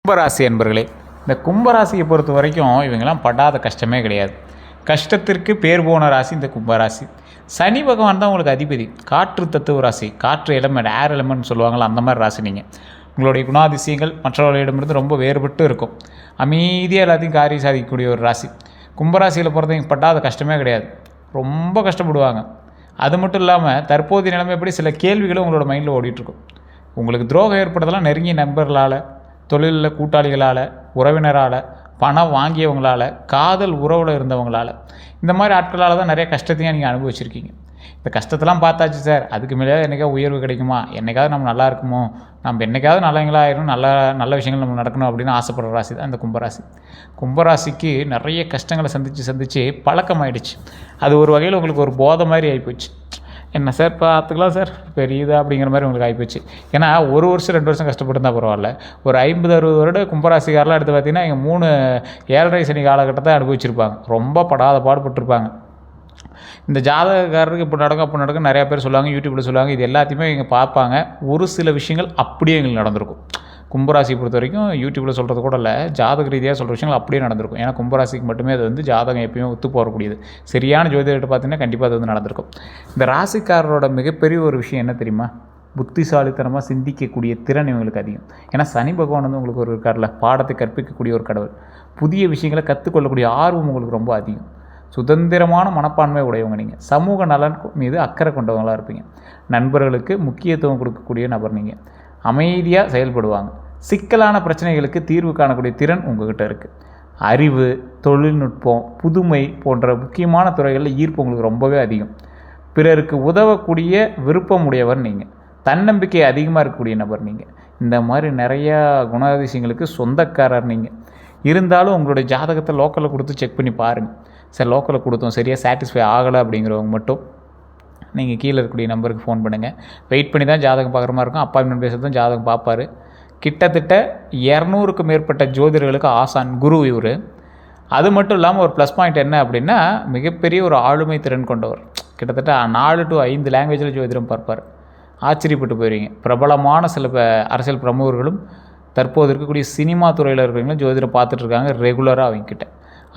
கும்பராசி என்பர்களே, இந்த கும்பராசியை பொறுத்த வரைக்கும் இவங்கெல்லாம் படாத கஷ்டமே கிடையாது. கஷ்டத்திற்கு பேர் போன ராசி இந்த கும்பராசி. சனி பகவான் தான் உங்களுக்கு அதிபதி. காற்று தத்துவ ராசி, காற்று எலமெண்ட், ஏர் எலமெண்ட் சொல்லுவாங்களா, அந்த மாதிரி ராசி நீங்கள். உங்களுடைய குணாதிசயங்கள் மற்றவர்களிடமிருந்து ரொம்ப வேறுபட்டு இருக்கும். அமைதியாக எல்லாத்தையும் காரியம் சாதிக்கக்கூடிய ஒரு ராசி. கும்பராசியில் பொறுத்தவங்க படாத கஷ்டமே கிடையாது. ரொம்ப கஷ்டப்படுவாங்க. அது மட்டும் இல்லாமல் தற்போதைய நிலைமை எப்படி சில கேள்விகளும் உங்களோட மைண்டில் ஓடிட்டுருக்கும். உங்களுக்கு துரோகம் ஏற்படுறதெல்லாம் நெருங்கிய நண்பர்களால், தொழிலில் கூட்டாளிகளால், உறவினரால், பணம் வாங்கியவங்களால், காதல் உறவில் இருந்தவங்களால், இந்த மாதிரி ஆட்களால் தான் நிறைய கஷ்டத்தையும் நீங்கள் அனுபவிச்சிருக்கீங்க. இந்த கஷ்டத்தெல்லாம் பார்த்தாச்சு சார், அதுக்கு மேலே என்றைக்காவது உயர்வு கிடைக்குமா, என்றைக்காவது நம்ம நல்லா இருக்குமோ, நம்ம என்றைக்காவது நல்லவங்களாயிரும், நல்ல நல்ல விஷயங்கள் நம்ம நடக்கணும் அப்படின்னு ஆசைப்படுற ராசி தான் இந்த கும்பராசி. கும்பராசிக்கு நிறைய கஷ்டங்களை சந்தித்து பழக்கமாயிடுச்சு. அது ஒரு வகையில் உங்களுக்கு ஒரு போதை மாதிரி ஆகிப்போச்சு. என்ன சார் பார்த்துக்கலாம் சார் பெரியதா அப்படிங்கிற மாதிரி உங்களுக்கு ஆகிப்போச்சு. ஏன்னா ஒரு வருஷம் 2 வருஷம் கஷ்டப்பட்டுருந்தால் பரவாயில்ல, ஒரு 50-60 வருடம் கும்பராசிக்காரெலாம் எடுத்து பார்த்தீங்கன்னா இங்கே 3 ஏழரை சனி காலகட்டத்தை அனுபவிச்சிருப்பாங்க. ரொம்ப படாத பாடுபட்டிருப்பாங்க. இந்த ஜாதகக்காரருக்கு இப்போ நடக்கும் அப்போ நடக்கும் நிறையா பேர் சொல்லுவாங்க, யூடியூப்பில் சொல்லுவாங்க. இது எல்லாத்தையுமே இங்கே பார்ப்பாங்க. ஒரு சில விஷயங்கள் அப்படியே எங்களுக்கு நடந்திருக்கும். கும்பராசியை பொறுத்த வரைக்கும் யூடியூப்பில் சொல்கிறது கூட இல்லை, ஜாதக ரீதியாக சொல்கிற விஷயங்கள் அப்படியே நடந்திருக்கும். ஏன்னா கும்பராசிக்கு மட்டுமே அது வந்து ஜாதகம் எப்பயுமே ஒத்து போகக்கூடியது. சரியான ஜோதிடர்கிட்ட பார்த்தீங்கன்னா கண்டிப்பாக அது வந்து நடந்திருக்கும். இந்த ராசிக்காரரோட மிகப்பெரிய ஒரு விஷயம் என்ன தெரியுமா? புத்திசாலித்தனமாக சிந்திக்கக்கூடிய திறன் இவங்களுக்கு அதிகம். ஏன்னா சனி பகவான் வந்து உங்களுக்கு ஒரு இருக்கார்ல, பாடத்தை கற்பிக்கக்கூடிய ஒரு கடவுள். புதிய விஷயங்களை கற்றுக்கொள்ளக்கூடிய ஆர்வம் உங்களுக்கு ரொம்ப அதிகம். சுதந்திரமான மனப்பான்மை உடையவங்க நீங்கள். சமூக நலன் மீது அக்கறை கொண்டவங்களாக இருப்பீங்க. நண்பர்களுக்கு முக்கியத்துவம் கொடுக்கக்கூடிய நபர் நீங்கள். அமைதியாக செயல்படுவாங்க. சிக்கலான பிரச்சனைகளுக்கு தீர்வு காணக்கூடிய திறன் உங்கள்கிட்ட இருக்குது. அறிவு, தொழில்நுட்பம், புதுமை போன்ற முக்கியமான துறைகளில் ஈர்ப்பு உங்களுக்கு ரொம்பவே அதிகம். பிறருக்கு உதவக்கூடிய விருப்பம் உடையவர் நீங்கள். தன்னம்பிக்கை அதிகமாக இருக்கக்கூடிய நபர் நீங்கள். இந்த மாதிரி நிறையா குணாதிசயங்களுக்கு சொந்தக்காரர் நீங்கள். இருந்தாலும் உங்களுடைய ஜாதகத்தை லோக்கலில் கொடுத்து செக் பண்ணி பாருங்கள். சார் லோக்கலில் கொடுத்தோம் சரியாக சாட்டிஸ்ஃபை ஆகலை அப்படிங்கிறவங்க மட்டும் நீங்கள் கீழே இருக்கக்கூடிய நம்பருக்கு ஃபோன் பண்ணுங்கள். வெயிட் பண்ணி தான் ஜாதகம் பார்க்குற மாதிரி இருக்கும். அப்பாயின்மெண்ட் பேசுகிறது தான் ஜாதகம் பார்ப்பார். கிட்டத்தட்ட 200க்கும் மேற்பட்ட ஜோதிடர்களுக்கு ஆசான் குரு இவர். அது மட்டும் இல்லாமல் ஒரு ப்ளஸ் பாயிண்ட் என்ன அப்படின்னா, மிகப்பெரிய ஒரு ஆளுமை திறன் கொண்டவர். கிட்டத்தட்ட 4 to 5 லாங்குவேஜில் ஜோதிடம் பார்ப்பார். ஆச்சரியப்பட்டு போயிருவீங்க. பிரபலமான சில அரசியல் பிரமுகர்களும் தற்போது இருக்கக்கூடிய சினிமா துறையில் இருக்கிறவங்களும் ஜோதிடம் பார்த்துட்ருக்காங்க ரெகுலராக அவங்கக்கிட்ட.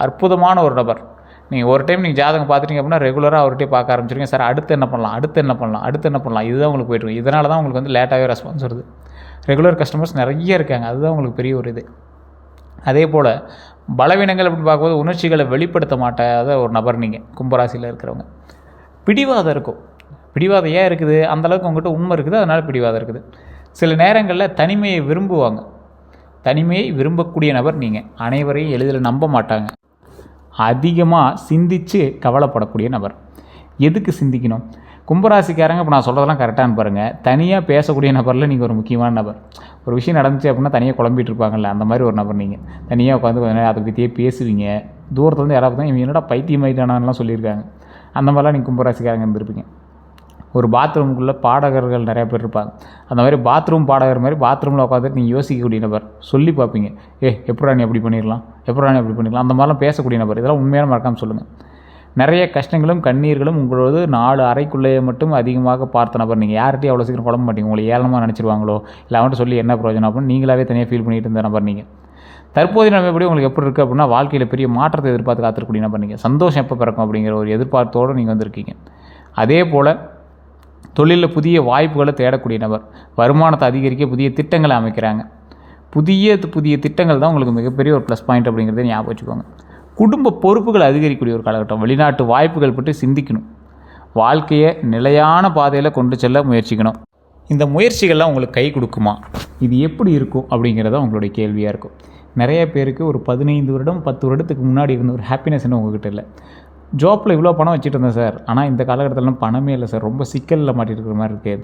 அற்புதமான ஒரு நபர். நீங்கள் ஒரு டைம் நீங்கள் ஜாதகம் பார்த்துட்டீங்க அப்படின்னா ரெகுலராக அவர்கிட்டே பார்க்க ஆரம்பிச்சிருங்க. சார் அடுத்து என்ன பண்ணலாம், இதுதான் உங்களுக்கு போய்ட்டுருக்கும். இதனால தான் உங்களுக்கு வந்து லேட்டாகவே ரெஸ்பான்ஸ் வருது. ரெகுலர் கஸ்டமர்ஸ் நிறைய இருக்காங்க. அதுதான் உங்களுக்கு பெரிய ஒரு இது. அதே போல் பலவீனங்கள் அப்படின்னு பார்க்கும்போது உணர்ச்சிகளை வெளிப்படுத்த மாட்டாத ஒரு நபர் நீங்கள் கும்பராசியில் இருக்கிறவங்க. பிடிவாதம் இருக்கும். பிடிவாதம் ஏன் இருக்குது? அந்தளவுக்கு உங்கள்கிட்ட உண்மை இருக்குது, அதனால் பிடிவாதம் இருக்குது. சில நேரங்களில் தனிமையை விரும்புவாங்க. தனிமையை விரும்பக்கூடிய நபர் நீங்கள். அனைவரையும் எளிதில் நம்ப மாட்டாங்க. அதிகமாக சிந்தித்து கவலைப்படக்கூடிய நபர். எதுக்கு சிந்திக்கணும்? கும்பராசிக்காரங்க இப்போ நான் சொல்கிறதெல்லாம் கரெக்டானு பாருங்கள். தனியாக பேசக்கூடிய நபரில் நீங்கள் ஒரு முக்கியமான நபர். ஒரு விஷயம் நடந்துச்சு அப்படின்னா தனியாக குழம்பிட்டு இருப்பாங்கல்ல, அந்த மாதிரி ஒரு நபர் நீங்கள். தனியாக உட்காந்து கொஞ்ச நேரம் அதை பற்றியே பேசுவீங்க. தூரத்துலேருந்து யாராவது தான் இவங்க என்னடா பைத்தியமாயிட்டானான்லாம் சொல்லியிருக்காங்க. அந்த மாதிரிலாம் நீங்கள் கும்பராசிக்காரங்க இருந்திருப்பீங்க. ஒரு பாத்ரூமுக்குள்ளே பாடகர்கள் நிறையா பேர் இருப்பாங்க. அந்த மாதிரி பாத்ரூம் பாடகர் மாதிரி பாத்ரூமில் உட்காந்துட்டு நீங்கள் யோசிக்கக்கூடிய நபர். சொல்லி பார்ப்பீங்க, எப்படா நீ அப்படி பண்ணிடலாம், அந்த மாதிரிலாம் பேசக்கூடிய நபர். இதெல்லாம் உண்மையான மறக்காமல் சொல்லுங்கள். நிறைய கஷ்டங்களும் கண்ணீர்களும் உங்களோட 4 அறைக்குள்ளேயே மட்டும் அதிகமாக பார்த்த நபர் நீங்கள். யார்கிட்டையும் அவ்வளோ சீக்கிரம் குழம்ப மாட்டீங்க. உங்களை ஏளனமாக நினச்சிருவாங்களோ இல்லை அவன்கிட்ட சொல்லி என்ன பிரயோஜனம் அப்படின்னு நீங்களாவே தனியாக ஃபீல் பண்ணிட்டு இருந்த நபர் நீங்கள். தற்போதைய நம்ம எப்படி உங்களுக்கு எப்படி இருக்குது அப்படின்னா, வாழ்க்கையில் பெரிய மாற்றத்தை எதிர்பார்த்து காத்திருக்கக்கூடிய நபர் நீங்கள். சந்தோஷம் எப்போ பிறக்கும் அப்படிங்கிற ஒரு எதிர்பார்த்தோடு நீங்கள் வந்திருக்கீங்க. அதே போல் தொழிலில் புதிய வாய்ப்புகளை தேடக்கூடிய நபர். வருமானத்தை அதிகரிக்க புதிய திட்டங்களை அமைக்கிறாங்க. புதிய திட்டங்கள் தான் உங்களுக்கு மிகப்பெரிய ஒரு ப்ளஸ் பாயிண்ட் அப்படிங்கிறத ஞாபகம் வச்சுக்கோங்க. குடும்ப பொறுப்புகள் அதிகரிக்கக்கூடிய ஒரு காலகட்டம். வெளிநாட்டு வாய்ப்புகள் பற்றி சிந்திக்கணும். வாழ்க்கையை நிலையான பாதையில் கொண்டு செல்ல முயற்சிக்கணும். இந்த முயற்சிகள்லாம் உங்களுக்கு கை கொடுக்குமா, இது எப்படி இருக்கும் அப்படிங்கிறத உங்களுடைய கேள்வியாக இருக்கும். நிறைய பேருக்கு ஒரு 15 வருடம் 10 வருடத்துக்கு முன்னாடி இருந்த ஒரு ஹாப்பினஸ் என்ன உங்கள்கிட்ட இல்லை. ஜாப்பில் இவ்வளோ பணம் வச்சுட்டு இருந்தேன் சார், ஆனால் இந்த காலகட்டத்திலாம் பணமே இல்லை சார், ரொம்ப சிக்கலில் மாட்டிட்டு இருக்கிற மாதிரி இருக்குது.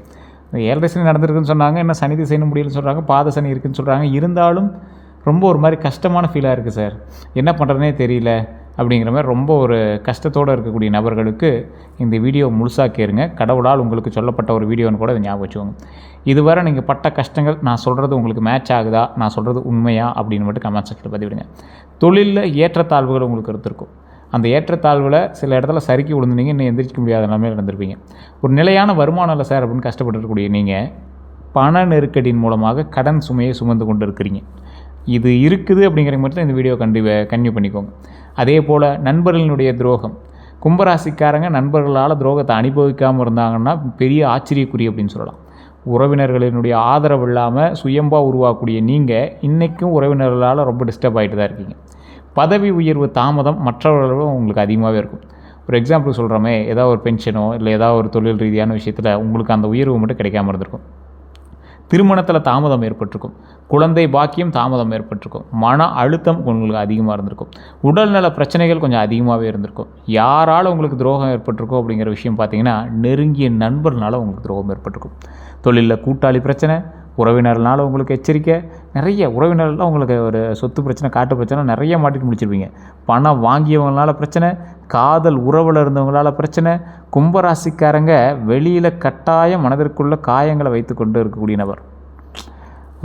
இந்த 7 சனி நடந்திருக்குன்னு சொன்னாங்க, என்ன சனி திசைன்னு முடியலன்னு சொல்கிறாங்க, பாத சனி இருக்குதுன்னு சொல்கிறாங்க. இருந்தாலும் ரொம்ப ஒரு மாதிரி கஷ்டமான ஃபீலாக இருக்குது சார், என்ன பண்ணுறதுனே தெரியல அப்படிங்கிற மாதிரி ரொம்ப ஒரு கஷ்டத்தோடு இருக்கக்கூடிய நபர்களுக்கு இந்த வீடியோ முழுசாக கேளுங்க. கடவுளால் உங்களுக்கு சொல்லப்பட்ட ஒரு வீடியோன்னு கூட இதை ஞாபகம் வச்சுக்கோங்க. இதுவரை நீங்கள் பட்ட கஷ்டங்கள் நான் சொல்கிறது உங்களுக்கு மேட்ச் ஆகுதா, நான் சொல்கிறது உண்மையா அப்படின்னு மட்டும் கமெண்ட் செக்ஷனில் பதிவிடுங்க. தொழிலில் ஏற்றத்தாழ்வுகள் உங்களுக்கு இருந்திருக்கும். அந்த ஏற்றத்தாழ்வில் சில இடத்துல சறுக்கி விழுந்துனீங்க, இன்னும் எந்திரிக்க முடியாத நிலைமையில் இருந்திருப்பீங்க. ஒரு நிலையான வருமானம் இல்லை சார் அப்படின்னு கஷ்டப்பட்டுருக்கக்கூடிய நீங்கள் பண நெருக்கடியின் மூலமாக கடன் சுமையை சுமந்து கொண்டு இருக்கிறீங்க. இது இருக்குது அப்படிங்கிற மட்டும் இந்த வீடியோ கன்டினியூ பண்ணிக்கோங்க. அதே போல் நண்பர்களினுடைய துரோகம். கும்பராசிக்காரங்க நண்பர்களால் துரோகத்தை அனுபவிக்காமல் இருந்தாங்கன்னா பெரிய ஆச்சரியக்குறி அப்படின்னு சொல்லலாம். உறவினர்களினுடைய ஆதரவு இல்லாமல் சுயம்பாக உருவாக்கக்கூடிய நீங்கள் இன்றைக்கும் உறவினர்களால் ரொம்ப டிஸ்டர்ப் ஆகிட்டு தான் இருக்கீங்க. பதவி உயர்வு தாமதம் மற்றவர்களும் உங்களுக்கு அதிகமாகவே இருக்கும். ஒரு எக்ஸாம்பிள் சொல்கிறோமே, ஏதாவது ஒரு பென்ஷனோ இல்லை ஏதாவது ஒரு தொழில் ரீதியான விஷயத்தில் உங்களுக்கு அந்த உயர்வு மட்டும் கிடைக்காம இருந்திருக்கும். திருமணத்தில் தாமதம் ஏற்பட்டிருக்கும். குழந்தை பாக்கியம் தாமதம் ஏற்பட்டிருக்கும். மன அழுத்தம் உங்களுக்கு அதிகமாக இருந்திருக்கும். உடல்நல பிரச்சனைகள் கொஞ்சம் அதிகமாகவே இருந்திருக்கும். யாரால் உங்களுக்கு துரோகம் ஏற்பட்டிருக்கும் அப்படிங்கிற விஷயம் பார்த்தீங்கன்னா, நெருங்கிய நண்பர்னால உங்களுக்கு துரோகம் ஏற்பட்டிருக்கும். தொழிலில் கூட்டாளி பிரச்சனை, உறவினர்னால உங்களுக்கு எச்சரிக்கை, நிறைய உறவினர்கள்லாம் உங்களுக்கு ஒரு சொத்து பிரச்சனை, காட்டு பிரச்சனை நிறைய மாட்டிட்டு முடிச்சிருப்பீங்க. பணம் வாங்கியவங்களால பிரச்சனை, காதல் உறவில் இருந்தவங்களால பிரச்சனை. கும்பராசிக்காரங்க வெளியில் கட்டாயம் மனதிற்குள்ள காயங்களை வைத்து கொண்டு இருக்கக்கூடிய நபர்.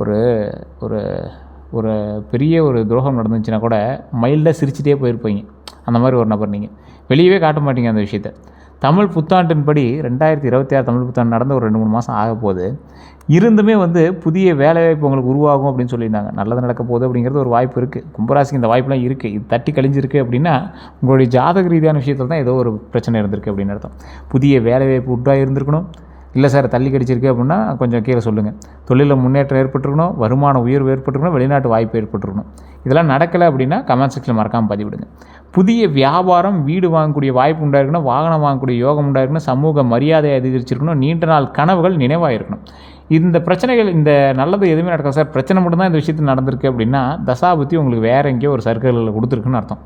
ஒரு ஒரு ஒரு பெரிய ஒரு துரோகம் நடந்துச்சுன்னா கூட மைல்டாக சிரிச்சிட்டே போயிருப்பீங்க. அந்த மாதிரி ஒரு நபர் நீங்கள். வெளியவே காட்ட மாட்டீங்க அந்த விஷயத்தை. தமிழ் புத்தாண்டின்படி 2026 தமிழ் புத்தாண்டு நடந்து ஒரு 2-3 மாதம் ஆக போகுது. இருந்துமே புதிய வேலைவாய்ப்பு உங்களுக்கு உருவாகும் அப்படின்னு சொல்லியிருந்தாங்க. நல்லது நடக்க போகுது அப்படிங்கிறது ஒரு வாய்ப்பு இருக்குது. கும்பராசிக்கு இந்த வாய்ப்புலாம் இருக்குது. இது தட்டி கழிஞ்சிருக்கு அப்படின்னா உங்களுடைய ஜாதக ரீதியான விஷயத்தில் தான் ஏதோ ஒரு பிரச்சனை இருந்திருக்கு அப்படின்னு அர்த்தம். புதிய வேலைவாய்ப்பு உண்டாக இருந்திருக்கணும். இல்லை சார் தள்ளி கடிச்சிருக்கு அப்படின்னா கொஞ்சம் கீழே சொல்லுங்கள். தொழிலில் முன்னேற்றம் ஏற்பட்டுருக்கணும், வருமான உயர்வு ஏற்பட்டுருக்கணும், வெளிநாட்டு வாய்ப்பு ஏற்பட்டுருக்கணும். இதெல்லாம் நடக்கலை அப்படின்னா கமெண்ட் செக்ஷனில் மறக்காமல் பதிவிடுங்க. புதிய வியாபாரம், வீடு வாங்கக்கூடிய வாய்ப்பு உண்டாயிருக்கணும், வாகனம் வாங்கக்கூடிய யோகம் உண்டாயிருக்கணும், சமூக மரியாதை அதிகரிச்சிருக்கணும், நீண்ட நாள் கனவுகள் நினைவாயிருக்கணும். இந்த பிரச்சனைகள், இந்த நல்லது எதுவுமே நடக்காது சார், பிரச்சனை மட்டும்தான் இந்த விஷயத்தில் நடந்திருக்கு அப்படின்னா தசாபுத்தி உங்களுக்கு வேறு எங்கேயோ ஒரு சர்க்கிளில் கொடுத்துருக்குன்னு அர்த்தம்.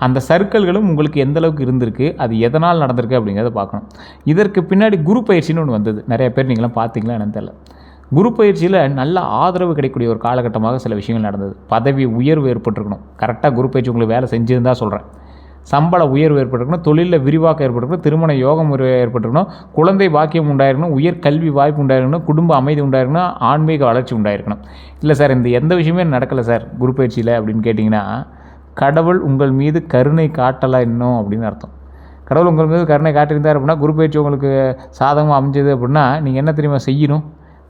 அந்த சர்க்கிள்களும் உங்களுக்கு எந்தளவுக்கு இருந்திருக்கு, அது எதனால் நடந்திருக்கு அப்படிங்கிறத பார்க்கணும். இதற்கு பின்னாடி குரு பயிற்சின்னு ஒன்று வந்தது. நிறைய பேர் நீங்களாம் பார்த்தீங்களா என்னன்னு தெரியல. குரு பயிற்சியில் நல்ல ஆதரவு கிடைக்கக்கூடிய ஒரு காலகட்டமாக சில விஷயங்கள் நடந்தது. பதவி உயர்வு ஏற்பட்டிருக்கணும். கரெக்டாக குரு பயிற்சி உங்களுக்கு வேலை செஞ்சுருந்தா சொல்கிறேன். சம்பள உயர்வு ஏற்பட்டிருக்கணும், தொழிலில் விரிவாக்கம் ஏற்பட்டிருக்கணும், திருமண யோகம் ஏற்பட்டிருக்கணும், குழந்தை பாக்கியம் உண்டாயிருக்கணும், உயர் கல்வி வாய்ப்பு உண்டாயிருக்கணும், குடும்ப அமைதி உண்டாயிருக்கணும், ஆன்மீக வளர்ச்சி உண்டாயிருக்கணும். இல்லை சார் இந்த எந்த விஷயமே நடக்கலை சார் குரு பயிற்சியில் அப்படின்னு கேட்டிங்கன்னா, கடவுள் உங்கள் மீது கருணை காட்டலை இன்னும் அப்படின்னு அர்த்தம். கடவுள் உங்கள் மீது கருணை காட்டியிருந்தார் அப்படின்னா, குரு பயிற்சி உங்களுக்கு சாதகமாக அமைஞ்சது அப்படின்னா நீங்கள் என்ன தெரியுமா செய்யணும்?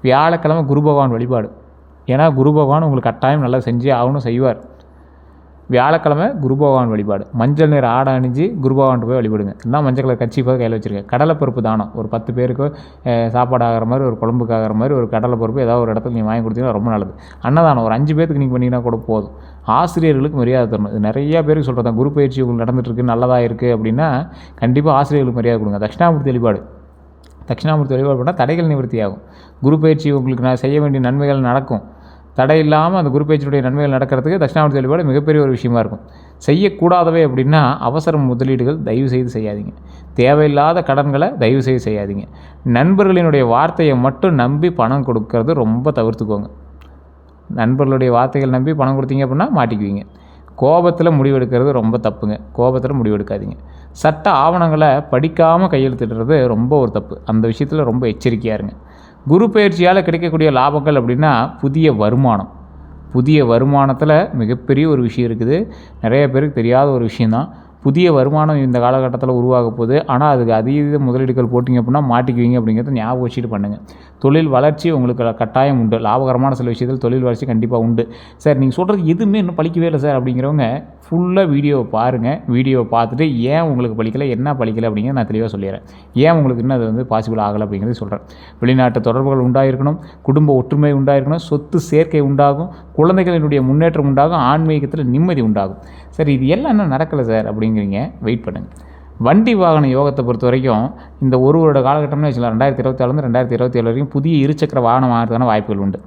வியாழக்கிழமை குரு பகவான் வழிபாடு. ஏன்னா குரு பகவான் உங்களுக்கு கட்டாயம் நல்லா செஞ்சே ஆகணும், செய்வார். வியாழக்கிழமை குரு பகவான் வழிபாடு. மஞ்சள் நிற ஆடை அணிஞ்சு குரு பகவான்ட்டு போய் வழிபடுங்க. இல்லை மஞ்சள் கலர் கட்சி போய் கையில் வச்சுருக்கேன். கடலைப்பருப்பு தானம் ஒரு 10 பேருக்கு சாப்பாடு ஆகிற மாதிரி, ஒரு குழம்புக்கு ஆகிற மாதிரி ஒரு கடலைப்பருப்பு ஏதாவது ஒரு இடத்துல நீங்கள் வாங்கி கொடுத்தீங்கன்னா ரொம்ப நல்லது. அன்னதானம் ஒரு 5 பேருக்கு நீங்கள் பண்ணிங்கன்னா கூட போதும். ஆசிரியர்களுக்கு மரியாதை தரணும். இது நிறையா பேருக்கு சொல்கிறது தான். குரு பயிற்சி உங்களுக்கு நடந்துகிட்ருக்கு, நல்லதாக இருக்குது அப்படின்னா கண்டிப்பாக ஆசிரியர்களுக்கு மரியாதை கொடுங்க. தட்சிணாமூர்த்தி வழிபாடு. தட்சிணாமூர்த்தி வழிபாடு பண்ணால் தடைகள் நிவர்த்தி ஆகும். குரு பயிற்சி உங்களுக்கு நான் செய்ய வேண்டிய நன்மைகள் நடக்கும். தடை இல்லாமல் அந்த குரு பயிற்சியுடைய நன்மைகள் நடக்கிறதுக்கு தட்சிணாமூர்த்தி வழிபாடு மிகப்பெரிய ஒரு விஷயமா இருக்கும். செய்யக்கூடாதவை அப்படின்னா அவசர முதலீடுகள் தயவு செய்து செய்யாதீங்க. தேவையில்லாத கடன்களை தயவு செய்து செய்யாதீங்க. நண்பர்களினுடைய வார்த்தையை மட்டும் நம்பி பணம் கொடுக்கறது ரொம்ப தவிர்த்துக்கோங்க. நண்பர்களுடைய வார்த்தைகள் நம்பி பணம் கொடுத்தீங்க அப்படின்னா மாட்டிக்குவீங்க. கோபத்தில் முடிவெடுக்கிறது ரொம்ப தப்புங்க. கோபத்தில் முடிவெடுக்காதீங்க. சட்ட ஆவணங்களை படிக்காமல் கையெழுத்திடுறது ரொம்ப ஒரு தப்பு. அந்த விஷயத்தில் ரொம்ப எச்சரிக்கையாக இருங்க. குரு பயிற்சியால் கிடைக்கக்கூடிய லாபங்கள் அப்படின்னா புதிய வருமானம். புதிய வருமானத்தில் மிகப்பெரிய ஒரு விஷயம் இருக்குது. நிறைய பேருக்கு தெரியாத ஒரு விஷயந்தான். புதிய வருமானம் இந்த காலகட்டத்தில் உருவாக போகுது. ஆனால் அதுக்கு அதீத முதலீடுகள் போட்டிங்க அப்படின்னா மாட்டிக்குவீங்க அப்படிங்கிறத ஞாபகம் வச்சுட்டு பண்ணுங்கள். தொழில் வளர்ச்சி உங்களுக்கு கட்டாயம் உண்டு. லாபகரமான சில விஷயத்தில் தொழில் வளர்ச்சி கண்டிப்பாக உண்டு. சார் நீங்கள் சொல்கிறது எதுவுமே இன்னும் பழிக்கவே இல்லை சார் அப்படிங்கிறவங்க ஃபுல்லாக வீடியோவை பாருங்கள். வீடியோவை பார்த்துட்டு ஏன் உங்களுக்கு பழிக்கலை, என்ன பழிக்கலை அப்படிங்கிறத நான் தெளிவாக சொல்லிடுறேன். ஏன் உங்களுக்கு இன்னும் அது பாசிபிள் ஆகலை அப்படிங்கிறது சொல்கிறேன். வெளிநாட்டு தொடர்புகள் உண்டாயிருக்கணும், குடும்ப ஒற்றுமை உண்டாயிருக்கணும், சொத்து சேர்க்கை உண்டாகும், குழந்தைகளினுடைய முன்னேற்றம் உண்டாகும், ஆன்மீகத்தில் நிம்மதி உண்டாகும். சார் இது எல்லாம் என்ன நடக்கலை சார் அப்படிங்கிறீங்க. வெயிட் பண்ணுங்கள். வண்டி வாகன யோகத்தை பொறுத்த வரைக்கும் இந்த ஒரு வருட காலகட்டம்னு வச்சுக்கலாம். 2024 2027 வரைக்கும் புதிய இருசக்கர வாகனம் வாங்குறதுக்கான வாய்ப்புகள் உண்டு.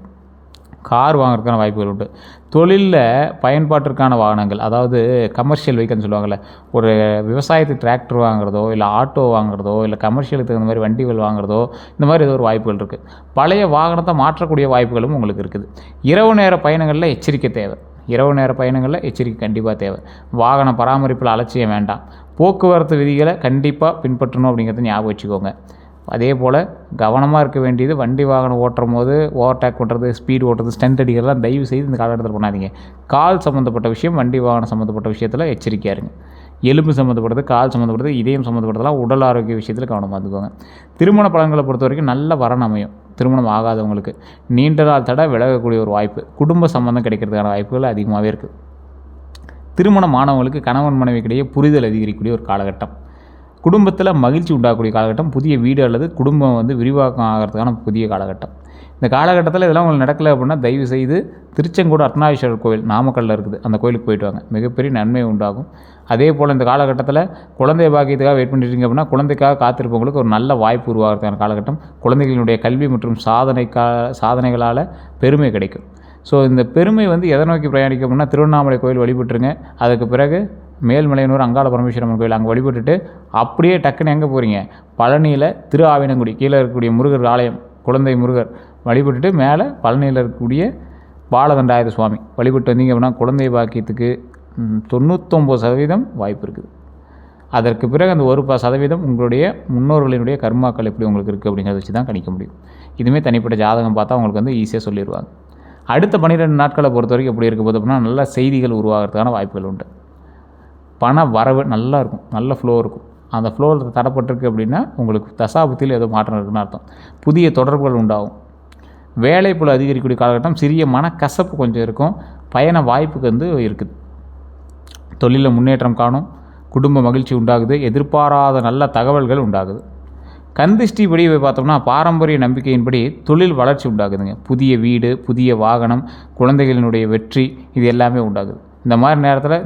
கார் வாங்குறதுக்கான வாய்ப்புகள் உண்டு. தொழிலில் பயன்பாட்டிற்கான வாகனங்கள், அதாவது கமர்ஷியல் வெஹிக்கல்னு சொல்லுவாங்கள்ல, ஒரு விவசாயத்துக்கு டிராக்டர் வாங்குறதோ இல்லை ஆட்டோ வாங்குறதோ இல்லை கமர்ஷியலுக்கு தகுந்த மாதிரி வண்டிகள் வாங்குறதோ இந்த மாதிரி ஏதோ ஒரு வாய்ப்புகள் இருக்குது. பழைய வாகனத்தை மாற்றக்கூடிய வாய்ப்புகளும் உங்களுக்கு இருக்குது. இரவு நேர பயணங்களில் எச்சரிக்கை தேவை. இரவு நேர பயணங்களில் எச்சரிக்கை கண்டிப்பாக தேவை. வாகன பராமரிப்பில் அலட்சியம் வேண்டாம். போக்குவரத்து விதிகளை கண்டிப்பாக பின்பற்றணும் அப்படிங்கிறத ஞாபகம் வச்சுக்கோங்க. அதே போல் கவனமாக இருக்க வேண்டியது, வண்டி வாகனம் ஓட்டும் போது ஓவர்டேக் பண்ணுறது, ஸ்பீடு ஓட்டுறது, ஸ்டண்ட் அடிக்கிறதுலாம் தயவு செய்து இந்த காலகட்டத்தில் பண்ணாதீங்க. கால் சம்மந்தப்பட்ட விஷயம், வண்டி வாகனம் சம்மந்தப்பட்ட விஷயத்தில் எச்சரிக்கையாக இருங்க. எலும்பு சம்மந்தப்பட்டது, கால் சம்மந்தப்பட்டது, இதயம் சம்மந்தப்பட்டதெல்லாம் உடல் ஆரோக்கிய விஷயத்தில் கவனமாக இருந்துக்கோங்க. திருமண பலன்களை பொறுத்த வரைக்கும் நல்ல வரன் அமையும். திருமணம் ஆகாதவங்களுக்கு நீண்ட நாள் தடை விலகக்கூடிய ஒரு வாய்ப்பு, குடும்ப சம்பந்தம் கிடைக்கிறதுக்கான வாய்ப்புகள் அதிகமாகவே இருக்குது. திருமணமானவங்களுக்கு கணவன் மனைவிக்கிடையே புரிதல் அதிகரிக்கக்கூடிய ஒரு காலகட்டம், குடும்பத்தில் மகிழ்ச்சி உண்டாகக்கூடிய காலகட்டம், புதிய வீடு அல்லது குடும்பம் விரிவாக்கம் ஆகிறதுக்கான புதிய காலகட்டம். இந்த காலகட்டத்தில் இதெல்லாம் உங்களுக்கு நடக்கலை அப்படின்னா தயவு செய்து திருச்செங்கோடு அர்த்தநாரீஸ்வரர் கோவில் நாமக்கல்லில் இருக்குது, அந்த கோயிலுக்கு போயிட்டு வாங்க, மிகப்பெரிய நன்மை உண்டாகும். அதே போல் இந்த காலகட்டத்தில் குழந்தை பாக்கியத்துக்காக வெயிட் பண்ணிட்டீங்க அப்படின்னா குழந்தைக்காக காத்திருப்பவங்களுக்கு ஒரு நல்ல வாய்ப்பு உருவாகிறதுக்கான காலகட்டம். குழந்தைகளுடைய கல்வி மற்றும் சாதனைகளால் பெருமை கிடைக்கும். ஸோ இந்த பெருமை எதை நோக்கி பிரயாணிக்கும் அப்படின்னா திருவண்ணாமலை கோயில் வழிபட்டுருங்க. அதுக்கு பிறகு மேல்மலையனூர் அங்காள பரமேஸ்வரன் கோயில் அங்கே வழிபட்டுட்டு அப்படியே டக்குன்னு எங்கே போகிறீங்க, பழனியில் திரு ஆவினங்குடி கீழே இருக்கக்கூடிய முருகர் ஆலயம், குழந்தை முருகர் வழிபட்டுட்டு மேலே பழனியில் இருக்கக்கூடிய பாலதண்டாயுத சுவாமி வழிபட்டு வந்தீங்க அப்படின்னா குழந்தை பாக்கியத்துக்கு 99% வாய்ப்பு இருக்குது. அதற்கு பிறகு அந்த 1% உங்களுடைய முன்னோர்களினுடைய கர்மாக்கள் எப்படி உங்களுக்கு இருக்குது அப்படிங்கிறத வச்சு தான் கணிக்க முடியும். இதுவுமே தனிப்பட்ட ஜாதகம் பார்த்தா உங்களுக்கு ஈஸியாக சொல்லிடுவாங்க. அடுத்த 12 நாட்களை பொறுத்த வரைக்கும் எப்படி இருக்க போது அப்படின்னா நல்ல செய்திகள் உருவாகிறதுக்கான வாய்ப்புகள் உண்டு. பண வரவு நல்லா இருக்கும், நல்ல ஃப்ளோ இருக்கும். அந்த ஃப்ளோவில் தடப்பட்டிருக்கு அப்படின்னா உங்களுக்கு தசாபுத்தியில் ஏதோ மாற்றம் இருக்குன்னு அர்த்தம். புதிய தொடர்புகள் உண்டாகும். வேலைப்புல அதிகரிக்கக்கூடிய காலகட்டம், சிறிய மனக்கசப்பு கொஞ்சம் இருக்கும். பயண வாய்ப்புக்கு இருக்குது. தொழிலில் முன்னேற்றம் காணும், குடும்ப மகிழ்ச்சி உண்டாகுது, எதிர்பாராத நல்ல தகவல்கள் உண்டாகுது. கந்திஷ்டி படி பார்த்தோம்னா பாரம்பரிய நம்பிக்கையின்படி தொழில் வளர்ச்சி உண்டாகுதுங்க. புதிய வீடு, புதிய வாகனம், குழந்தைகளினுடைய வெற்றி, இது எல்லாமே உண்டாகுது. இந்த மாதிரி நேரத்தில்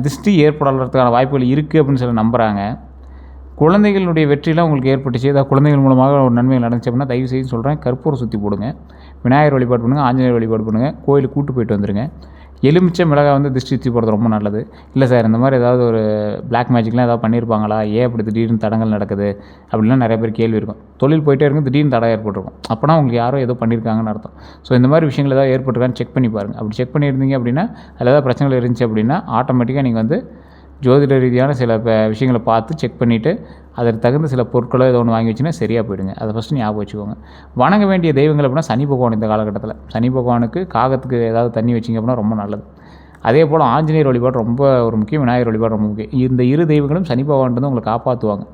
திருஷ்டி ஏற்படுறதுக்கான வாய்ப்புகள் இருக்குது அப்படின்னு சொல்லி நம்புகிறாங்க. குழந்தைகளுடைய வெற்றிலாம் உங்களுக்கு ஏற்பட்டுச்சு, ஏதாவது குழந்தைகள் மூலமாக ஒரு நன்மைகள் நடந்துச்சு அப்படின்னா தயவு செய்து சொல்கிறேன், கற்பூரம் சுற்றி போடுங்க, விநாயகர் வழிபாடு பண்ணுங்கள், ஆஞ்சநேயர் வழிபாடு பண்ணுங்கள், கோயிலுக்கு கூட்டு போயிட்டு வந்துடுங்க. எலுமிச்சை மிளகாய் திருஷ்டி சுற்றி போடுறது ரொம்ப நல்லது. இல்லை சார் இந்த மாதிரி ஏதாவது ஒரு பிளாக் மேஜிக்லாம் ஏதாவது பண்ணியிருப்பாங்களா, ஏன் அப்படி திடீர்னு தடங்கள் நடக்குது அப்படின்லாம் நிறைய பேர் கேள்வி இருக்கும். தொழில் போயிட்டே இருக்கும், திடீர்னு தடை ஏற்பட்டிருக்கும், அப்போனா உங்களுக்கு யாரோ ஏதோ பண்ணியிருக்காங்கன்னு அர்த்தம். ஸோ இந்த மாதிரி விஷயங்கள் ஏதாவது ஏற்பட்டிருக்கான்னு செக் பண்ணி பாருங்கள். அப்படி செக் பண்ணியிருந்தீங்க அப்படின்னா அதில் ஏதாவது பிரச்சனைகள் இருந்துச்சு அப்படின்னா ஆட்டோமேட்டிக்காக நீங்கள் ஜோதிட ரீதியான சில விஷயங்களை பார்த்து செக் பண்ணிவிட்டு அதற்கு தகுந்த சில பொருட்களோ ஏதோ ஒன்று வாங்கி வச்சுன்னா சரியாக போயிடுங்க. அதை ஃபஸ்ட்டு ஞாபகம் வச்சுக்கோங்க. வணங்க வேண்டிய தெய்வங்கள் அப்படின்னா சனி பகவான். இந்த காலகட்டத்தில் சனி பகவானுக்கு காகத்துக்கு ஏதாவது தண்ணி வச்சிங்க அப்படின்னா ரொம்ப நல்லது. அதே போல் ஆஞ்சநேயர் வழிபாடு ரொம்ப ஒரு முக்கியம், விநாயகர் வழிபாடு ரொம்ப முக்கியம். இந்த இரு தெய்வங்களும் சனி பகவான் உங்களை காப்பாற்றுவாங்க.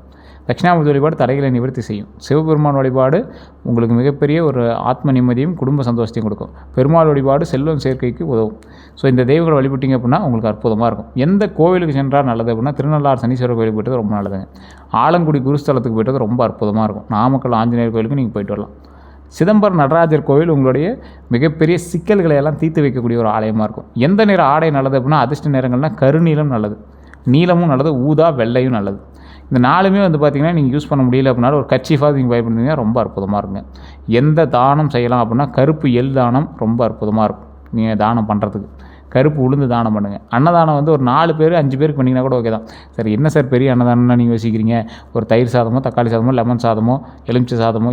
தட்சிணாமூர்த்தி வழிபாடு தடைகளை நிவர்த்தி செய்யும். சிவபெருமான் வழிபாடு உங்களுக்கு மிகப்பெரிய ஒரு ஆத்ம நிம்மதியும் குடும்ப சந்தோஷத்தையும் கொடுக்கும். பெருமாள் வழிபாடு செல்வம் சேர்க்கைக்கு உதவும். ஸோ இந்த தெய்வங்களை வழிபட்டிங்க அப்படின்னா உங்களுக்கு அற்புதமாக இருக்கும். எந்த கோவிலுக்கு சென்றால் நல்லது அப்படின்னா திருநள்ளாறு சனீஸ்வரர் கோயில் போய்ட்டு ரொம்ப நல்லதுங்க. ஆலங்குடி குருஸ்தலத்துக்கு போய்ட்டு ரொம்ப அற்புதமாக இருக்கும். நாமக்கல் ஆஞ்சநேயர் கோயிலுக்கு நீங்கள் போய்ட்டு வரலாம். சிதம்பரம் நடராஜர் கோவில் உங்களுடைய மிகப்பெரிய சிக்கல்களை எல்லாம் தீர்த்து வைக்கக்கூடிய ஒரு ஆலயமாக இருக்கும். எந்த நிற ஆடை நல்லது அப்படின்னா அதிர்ஷ்ட நிறங்கள்னால் கருநீலம் நல்லது, நீலமும் நல்லது, ஊதா, வெள்ளையும் நல்லது. இந்த நாலுமே பார்த்திங்கன்னா நீங்கள் யூஸ் பண்ண முடியல அப்படின்னாலும் ஒரு கர்ச்சீஃபாக நீங்கள் பயன்படுத்திங்கன்னா ரொம்ப அற்புதமாக இருக்குங்க. எந்த தானம் செய்யலாம் அப்படின்னா கருப்பு எள் தானம் ரொம்ப அற்புதமாக இருக்கும். நீங்கள் தானம் பண்ணுறதுக்கு கருப்பு உளுந்து தானம் பண்ணுங்கள். அன்னதானம் ஒரு 4 பேர் 5 பேருக்கு பண்ணிங்கன்னா கூட ஓகே தான். சரி என்ன சார் பெரிய அன்னதானம்னா நீங்கள் யோசிக்கிறீங்க, ஒரு தயிர் சாதமோ, தக்காளி சாதமோ, லெமன் சாதமோ, எலுமிச்சை சாதமோ,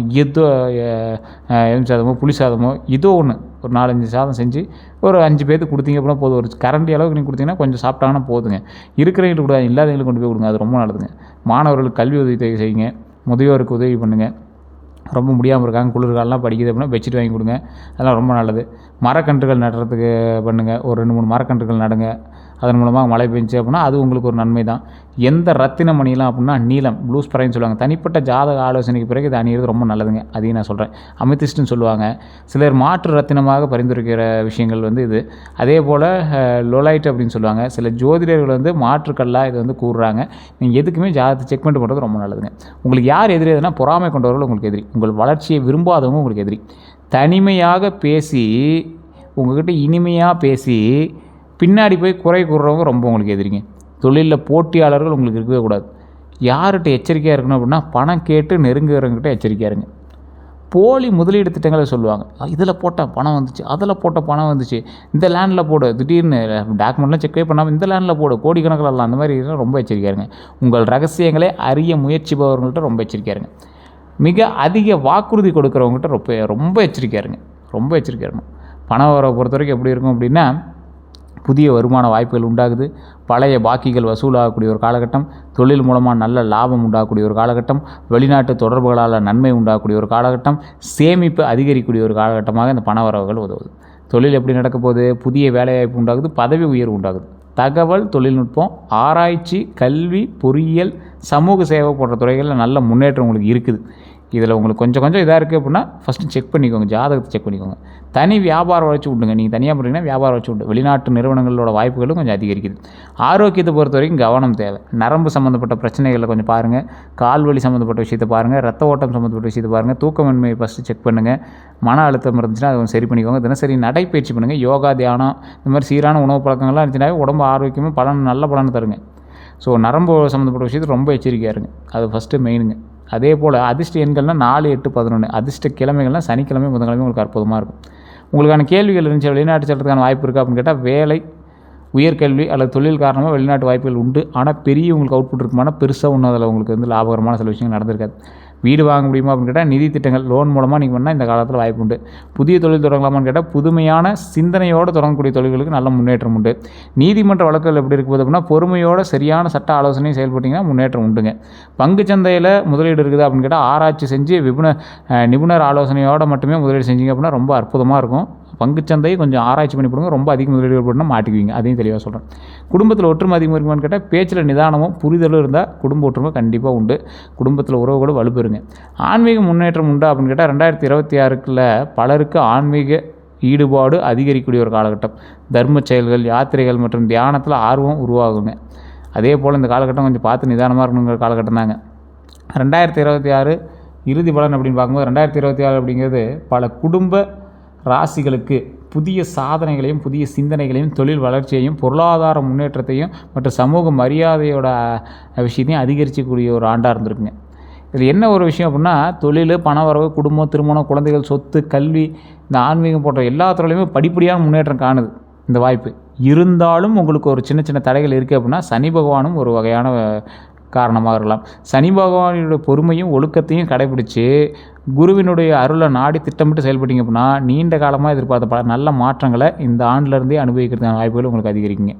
எலுமிச்சை சாதமோ, புளி சாதமோ, ஏதோ ஒன்று ஒரு 4-5 சாதம் செஞ்சு ஒரு 5 பேருக்கு கொடுத்தீங்க அப்படின்னா போதும். ஒரு கரண்டி அளவுக்கு நீங்கள் கொடுத்தீங்கன்னா கொஞ்சம் சாப்பிட்டாங்கன்னா போதுங்க. இருக்கிறவங்களுக்கு கொடுங்க, இல்லாதவங்களுக்கு கொண்டு போய் கொடுங்க, அது ரொம்ப நல்லதுங்க. மாணவர்களுக்கு கல்வி உதவி செய்யுங்க, முதியோருக்கு உதவி பண்ணுங்கள். ரொம்ப முடியாமல் இருக்காங்க, குளிர்காலெலாம் படிக்குது அப்படின்னா பெட்ஷீட் வாங்கி கொடுங்க, அதெல்லாம் ரொம்ப நல்லது. மரக்கன்றுகள் நடுறதுக்கு பண்ணுங்கள், ஒரு 2-3 மரக்கன்றுகள் நடுங்க. அதன் மூலமாக மழை பெஞ்சு அப்படின்னா அது உங்களுக்கு ஒரு நன்மை தான். எந்த ரத்தின மணிலாம் அப்படின்னா நீலம், ப்ளூ ஸ்பரைன்னு சொல்லுவாங்க. தனிப்பட்ட ஜாதக ஆலோசனைக்கு பிறகு இது அணியிறது ரொம்ப நல்லதுங்க. அதையும் நான் சொல்கிறேன். அமித்திஸ்ட்னு சொல்லுவாங்க. சிலர் மாற்று ரத்தினமாக பரிந்துரைக்கிற விஷயங்கள் இது. அதே போல் லொலைட் அப்படின்னு சொல்லுவாங்க. சில ஜோதிடர்கள் மாற்றுக்கல்லாக இது கூறுறாங்க. நீங்கள் எதுக்குமே ஜாதகத்தை செக் பண்ணிட்டு பண்ணுறது ரொம்ப நல்லதுங்க. உங்களுக்கு யார் எதிரி எதுனா பொறாமை கொண்டவர்கள் உங்களுக்கு எதிரி, உங்கள் வளர்ச்சியை விரும்பாதவங்க உங்களுக்கு எதிரி. தனிமையாக பேசி உங்கள்கிட்ட இனிமையாக பேசி பின்னாடி போய் குறை கூறுறவங்க ரொம்ப உங்களுக்கு எதிரிங்க. தொழிலில் போட்டியாளர்கள் உங்களுக்கு இருக்கவே கூடாது. யார்கிட்ட எச்சரிக்கையாக இருக்கணும் அப்படின்னா பணம் கேட்டு நெருங்குறவங்ககிட்ட எச்சரிக்கையாக இருங்க. போலி முதலீடு திட்டங்களை சொல்லுவாங்க. இதில் போட்டால் பணம் வந்துச்சு, அதில் போட்ட பணம் வந்துச்சு, இந்த லேண்டில் போடு, திடீர்னு டாக்குமெண்ட்லாம் செக்கே பண்ணாமல் இந்த லேண்டில் போடு, கோடிக்கணக்கில் எல்லாம், அந்த மாதிரி ரொம்ப எச்சரிக்கையாக இருங்க. உங்கள் ரகசியங்களை அறிய முயற்சிப்பவர்கள்ட்ட ரொம்ப எச்சரிக்கையாக இருங்க. மிக அதிக வாக்குறுதி கொடுக்குறவங்ககிட்ட ரொம்ப எச்சரிக்கையாக இருங்க. ரொம்ப எச்சரிக்கையாக இருக்கணும். பணம் வர பொறுத்த வரைக்கும் எப்படி இருக்கும் அப்படின்னா புதிய வருமான வாய்ப்புகள் உண்டாகுது. பழைய பாக்கிகள் வசூலாகக்கூடிய ஒரு காலகட்டம். தொழில் மூலமாக நல்ல லாபம் உண்டாகக்கூடிய ஒரு காலகட்டம். வெளிநாட்டு தொடர்புகளால் நன்மை உண்டாகக்கூடிய ஒரு காலகட்டம். சேமிப்பு அதிகரிக்கக்கூடிய ஒரு காலகட்டமாக இந்த பண வரவுகள் உதவுது. தொழில் எப்படி நடக்க போகுது? புதிய வேலைவாய்ப்பு உண்டாகுது, பதவி உயர்வு உண்டாகுது. தகவல் தொழில்நுட்பம், ஆராய்ச்சி, கல்வி, பொறியியல், சமூக சேவை போன்ற துறைகளில் நல்ல முன்னேற்றம் உங்களுக்கு இருக்குது. இதில் உங்களுக்கு கொஞ்சம் இதாக இருக்குது அப்படின்னா ஃபஸ்ட்டு செக் பண்ணிக்கோங்க, ஜாதகத்தை செக் பண்ணிக்கோங்க. தனி வியாபார வளர்ச்சி உண்டுங்க. நீங்கள் தனியாக பண்ணுறீங்கன்னா வியாபார வளர்ச்சி உண்டு. வெளிநாட்டு நிறுவனங்களோட வாய்ப்புகளும் கொஞ்சம் அதிகரிக்குது. ஆரோக்கியத்தை பொறுத்த வரைக்கும் கவனம் தேவை. நரம்பு சம்மந்தப்பட்ட பிரச்சனைகளை கொஞ்சம் பாருங்கள். கால்வலி சம்மந்தப்பட்ட விஷயத்தை பாருங்கள். ரத்த ஓட்டம் சம்மந்தப்பட்ட விஷயத்தை பாருங்கள். தூக்கமின்மையை ஃபஸ்ட்டு செக் பண்ணுங்கள். மன அழுத்தம் இருந்துச்சுன்னா அதை கொஞ்சம் சரி பண்ணிக்கோங்க. தினசரி நடைப்பயிற்சி பண்ணுங்கள். யோகா, தியானம், இந்த மாதிரி சீரான உணவு பழக்கங்கள்லாம் இருந்துச்சுனாவே உடம்பு ஆரோக்கியமாக நல்ல பலன் தருங்க. ஸோ நரம்பு சம்மந்தப்பட்ட விஷயத்துக்கு ரொம்ப எச்சரிக்கையாக இருங்க. அது ஃபஸ்ட்டு மெயினுங்க. அதே போல் அதிர்ஷ்ட எண்கள்னால் 4, 8, 11. அதிர்ஷ்ட கிழமைகள்னால் சனிக்கிழமை, புதன்கிழமை உங்களுக்கு அற்புதமாக இருக்கும். உங்களுக்கான கேள்விகள் இருந்துச்சு, வெளிநாட்டு செல்றதுக்கான வாய்ப்பு இருக்கா அப்படின்னு கேட்டால், வேலை, உயர்கல்வி அல்லது தொழில் காரணமாக வெளிநாட்டு வாய்ப்புகள் உண்டு. ஆனால் பெரிய உங்களுக்கு அவுட்புட் இருக்குமானா பெருசாக ஒன்றும் அதில் உங்களுக்கு லாபகரமான சில விஷயங்கள் நடந்திருக்காது. வீடு வாங்க முடியுமா அப்படின்னு கேட்டால், நிதி திட்டங்கள், லோன் மூலமாக நீங்கள் பண்ணால் இந்த காலத்தில் வாய்ப்பு உண்டு. புதிய தொழில் தொடங்கலாமான்னு கேட்டால், புதுமையான சிந்தனையோடு தொடங்கக்கூடிய தொழில்களுக்கு நல்ல முன்னேற்றம் உண்டு. நீதிமன்ற வழக்குகள் எப்படி இருக்குது அப்படின்னா, பொறுமையோட சரியான சட்ட ஆலோசனையும் செயல்பட்டிங்கன்னா முன்னேற்றம் உண்டுங்க. பங்குச்சந்தையில் முதலீடு இருக்குது அப்படின்னு கேட்டால், ஆராய்ச்சி செஞ்சு நிபுணர் ஆலோசனையோடு மட்டுமே முதலீடு செஞ்சீங்க அப்படின்னா ரொம்ப அற்புதமாக இருக்கும். பங்குச்சந்தையை கொஞ்சம் ஆராய்ச்சி பண்ணி போடுங்க. ரொம்ப அதிக முதலீடு போட்டுனா மாட்டிக்குவீங்க. அதையும் தெளிவாக சொல்கிறேன். குடும்பத்தில் ஒற்றுமை அதிகமாக இருக்குமான்னு கேட்டால், பேச்சில் நிதானமும் புரிதலும் இருந்தால் குடும்ப ஒற்றுமை கண்டிப்பாக உண்டு. குடும்பத்தில் உறவுகளும் வலுப்பெறுங்க. ஆன்மீக முன்னேற்றம் உண்டா அப்படின்னு கேட்டால், 2026 பலருக்கு ஆன்மீக ஈடுபாடு அதிகரிக்கக்கூடிய ஒரு காலகட்டம். தர்ம செயல்கள், யாத்திரைகள் மற்றும் தியானத்தில் ஆர்வம் உருவாகுங்க. அதே போல் இந்த காலகட்டம் கொஞ்சம் பார்த்து நிதானமாக இருக்கணுங்கிற காலகட்டம் தாங்க. 2026 இறுதி பலன் அப்படின்னு பார்க்கும்போது, 2026 அப்படிங்கிறது பல குடும்ப ராசிகளுக்கு புதிய சாதனைகளையும், புதிய சிந்தனைகளையும், தொழில் வளர்ச்சியையும், பொருளாதார முன்னேற்றத்தையும் மற்றும் சமூக மரியாதையோட விஷயத்தையும் அதிகரிக்கக்கூடிய ஒரு ஆண்டாக இருந்திருக்குங்க. இதில் என்ன ஒரு விஷயம் அப்படின்னா, தொழில், பணவரவு, குடும்பம், திருமணம், குழந்தைகள், சொத்து, கல்வி, இந்த ஆன்மீகம் போன்ற எல்லா துறையிலுமே படிப்படியான முன்னேற்றம் காணுது இந்த வாய்ப்பு. இருந்தாலும் உங்களுக்கு ஒரு சின்ன தடைகள் இருக்குது அப்படின்னா, சனி பகவானும் ஒரு வகையான காரணமாக இருக்கலாம். சனி பகவானுடைய பொறுமையும் ஒழுக்கத்தையும் கடைபிடிச்சு குருவினுடைய அருளை நாடி திட்டமிட்டு செயல்பட்டீங்க அப்படின்னா, நீண்ட காலமாக எதிர்பார்த்த பல நல்ல மாற்றங்களை இந்த ஆண்டிலேருந்தே அனுபவிக்கிறதுக்கான வாய்ப்புகள் உங்களுக்கு அதிகரிக்குங்க.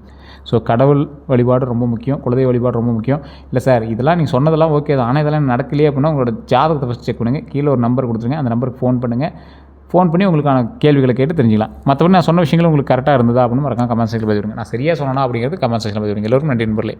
ஸோ கடவுள் வழிபாடு ரொம்ப முக்கியம், குலதெய்வ வழிபாடு ரொம்ப முக்கியம். இல்லை சார் இதெல்லாம் நீங்கள் சொன்னதெல்லாம் ஓகே தான், ஆனால் இதெல்லாம் நடக்கலையே அப்படின்னா உங்களோட ஜாதகத்தை ஃபஸ்ட் செக் பண்ணுங்கள். கீழே ஒரு நம்பர் கொடுத்துருங்க, அந்த நம்பருக்கு ஃபோன் பண்ணுங்கள். ஃபோன் பண்ணி உங்களுக்கான கேள்விகளை கேட்டு தெரிஞ்சிக்கலாம். மற்றபடி நான் சொன்ன விஷயங்கள் உங்களுக்கு கரெக்டாக இருந்ததா அப்படின்னு மறக்காம கமெண்ட் செக்ஷனில் பதிவிடுங்க. நான் சரியாக சொன்னேன்னா அப்படிங்கிறது கமெண்ட் செக்ஷனில் பதிவிடுங்க. எல்லோருக்கும் நன்றி நண்பர்களே.